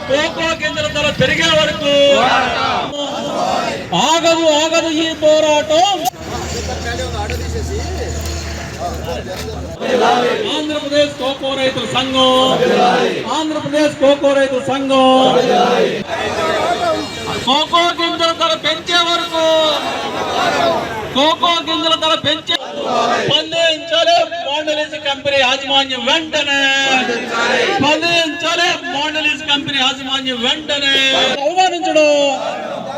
Cocoa గింజల ధర పెరిగే వరకు ఆగదు ఈ పోరాటం. ఆంధ్రప్రదేశ్ కోకో రైతుల సంఘం, ఆంధ్రప్రదేశ్ కోకో రైతుల సంఘం కోకో గింజల ధర పెంచే వరకు, కోకో గింజల ధర పెంచే స్పందించాలి మోండలీస్ కంపెనీ యాజమాన్యం వెంటనే, స్పందించాలి మోండలీస్ కంపెనీ యాజమాన్యం వెంటనే. అవమానించడం,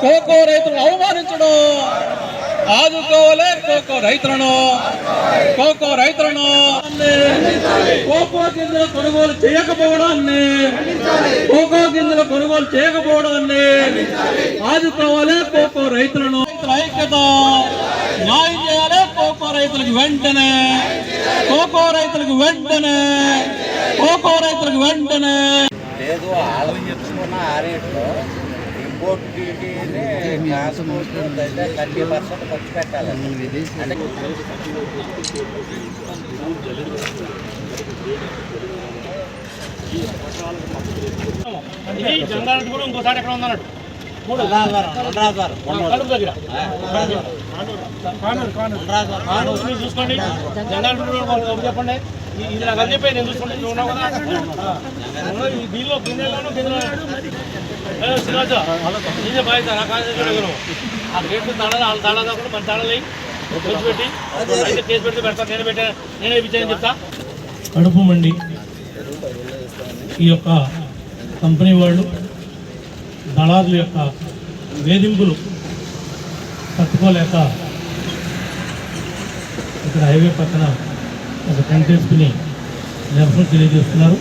కోకో రైతులను అవమానించడం, ఆదుకోవాలి కోకో రైతులను, కోకో రైతులను. కోకో గింజలు కొనుగోలు చేయకపోవడాన్ని, కోకో గింజలు కొనుగోలు చేయకపోవడాన్ని ఆదుకోవాలి కోకో రైతులను. ఐక్యత, న్యాయం చేయాలి కోకో రైతులకు వెంటనే, కోకో రైతులకు వెంటనే, కోకో రైతులకు వెంటనే. లేదు ఆలం చెప్పుకున్న ఆ రేట్లో ఇంపోర్ట్ డ్యూటీని ట్రాన్స్పోర్ట్ అయితే 30% ఖర్చు పెట్టాలి. అంటే జంగారెడ్డి కూడా ఇంకోసారి ఎక్కడ ఉందన్నట్టు చూసుకోండి. జంగారెడ్డి చెప్పండి, ఇది నాకు అది చెప్పి నేను చూసుకోండి. దీనిలో గిన్నెలోనూ శ్రీరాజు నేనే బాధ్యత నా కాదు. ఆ రేట్లు తాళాలి, వాళ్ళ తాళా కాకుండా మన తాళాలి కేసు పెట్టి అయితే కేసు పెడితే పెడతా. నేనే ఇప్పించానని చెప్తా. కడుపు మండి ఈ యొక్క కంపెనీ వాళ్ళు దళారుల యొక్క వేధింపులు తట్టుకోలేక ఇక్కడ హైవే పక్కన ఒక టెంట్ వేసుకుని నిరసన తెలియజేస్తున్నారు.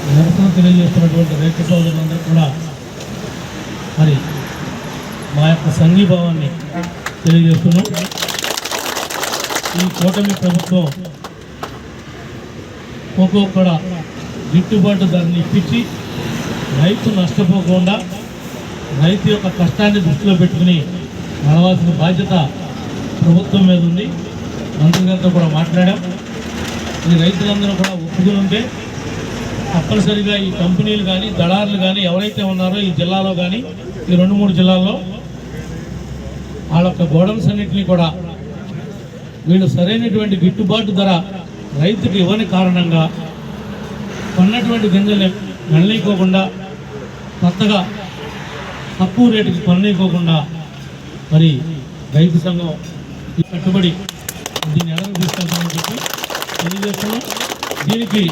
నిరసన తెలియజేస్తున్నటువంటి రైతు సోదరులందరూ కూడా మరి మా యొక్క సంఘీభావాన్ని తెలియజేస్తున్నాం. ఈ కూటమి ప్రభుత్వం కోకో కూడా గిట్టుబాటు ధరని ఇప్పించి రైతు నష్టపోకుండా రైతు యొక్క కష్టాన్ని దృష్టిలో పెట్టుకుని నడవాల్సిన బాధ్యత ప్రభుత్వం మీద ఉంది. మంత్రి గారితో కూడా మాట్లాడాం. ఈ రైతులందరూ కూడా ఒప్పుకుని ఉంటే తప్పనిసరిగా ఈ కంపెనీలు కానీ దళారులు కానీ ఎవరైతే ఉన్నారో ఈ జిల్లాలో కానీ ఈ 2-3 జిల్లాల్లో వాళ్ళ యొక్క గోడౌన్స్ అన్నింటినీ కూడా వీళ్ళు సరైనటువంటి గిట్టుబాటు ధర రైతుకి ఇవ్వని కారణంగా కొన్నటువంటి గింజలు వెళ్ళకోకుండా కొత్తగా తక్కువ రేటుకి కొనలేకోకుండా మరి రైతు సంఘం ఈ కట్టుబడి దీన్ని ఎడకు తీసుకెళ్తామని చెప్పి తెలియజేస్తున్నాం. దీనికి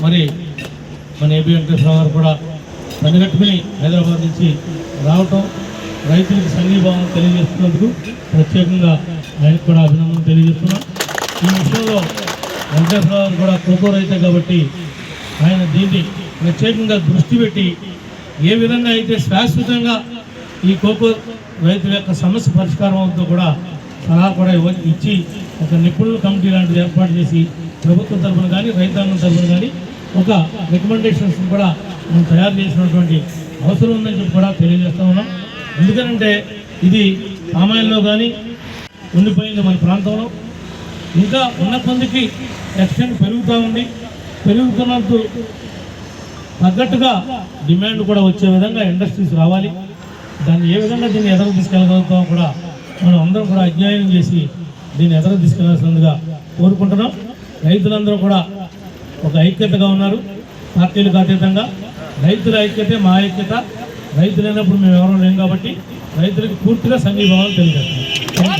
మరి మన ఏపీ వెంకటేశ్వరరావు గారు కూడా పనిగట్టుకుని హైదరాబాద్ నుంచి రావటం, రైతులకు సంఘీభావం తెలియజేస్తున్నందుకు ప్రత్యేకంగా ఆయనకు కూడా అభినందనలు తెలియజేస్తున్నాం. ఈ విషయంలో వెంకటేశ్వరరావు గారు కూడా కోకో రైతే కాబట్టి ఆయన దీన్ని ప్రత్యేకంగా దృష్టి పెట్టి ఏ విధంగా అయితే శాశ్వతంగా ఈ కోకో రైతుల యొక్క సమస్య పరిష్కారం అవుతుందో కూడా సలహా కూడా ఇచ్చి ఒక నిపుణుల కమిటీ లాంటిది ఏర్పాటు చేసి ప్రభుత్వం తరఫున కానీ రైతాంగం తరఫున కానీ ఒక రికమెండేషన్స్ కూడా మనం తయారు చేసినటువంటి అవసరం ఉందని చెప్పి కూడా తెలియజేస్తూ ఉన్నాం. ఎందుకంటే ఇది సామాన్యంలో కానీ ఉండిపోయింది మన ప్రాంతంలో. ఇంకా ఉన్న కొందికి ఎక్స్టెంట్ పెరుగుతూ ఉంది. పెరుగుతున్నందుకు తగ్గట్టుగా డిమాండ్ కూడా వచ్చే విధంగా ఇండస్ట్రీస్ రావాలి. దాన్ని ఏ విధంగా దీన్ని ఎదరకు తీసుకెళ్ళగలుగుతామో కూడా మనం అందరం కూడా అధ్యయనం చేసి దీన్ని ఎదరకు తీసుకెళ్లాల్సిందిగా కోరుకుంటున్నాం. రైతులందరూ కూడా ఒక ఐక్యతగా ఉన్నారు. పార్టీలకు అతీతంగా రైతుల ఐక్యతే మా ఐక్యత. రైతు లేనప్పుడు మేము ఎవరూ లేం కాబట్టి రైతులకు పూర్తిగా సంఘీభావం తెలియజేస్తున్నాం.